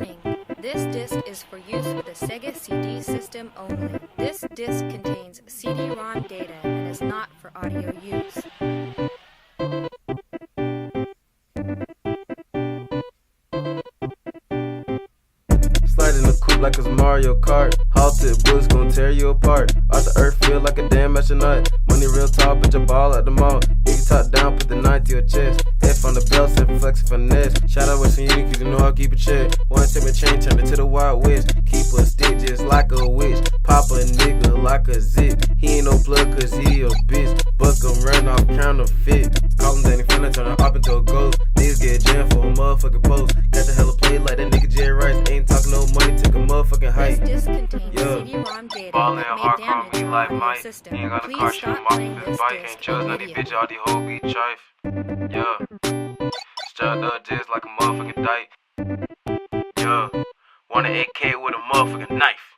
Warning, this disc is for use with the Sega CD system only. This disc contains CD-ROM data and is not for audio use. Slide in the coupe like it's Mario Kart. Halted bullets gon' tear you apart. Off the earth feel like a damn astronaut. Money real tall, but your ball at the mall. If you top down, put the 9 to your chest. F on the belt, set flex finesse. Shout out Western Union, cause you know I'll keep it check. One tip and chain, turn it to the Wild West. Keep a stick just like a witch. Pop a nigga like a zit. He ain't no plug cause he a bitch. Buck him, run off counterfeit. Call him Danny Fenner, turn her up into a ghost. Niggas get jammed for a motherfucking post. Got the hella play like that nigga Jerry Rice. Ain't talking no money, take a motherfucking hike. This disc contains CD-ROM data Ballin' that may hardcore, damage we your like audio Mike. system. He ain't got a Please car, shoot him stop off playing with this his bike. Ain't disc chose none of these immediately. bitches, all these hoes be trife. Yeah. Strapped up just like a motherfucking dyke. Yeah. Want an AK with a motherfucking knife.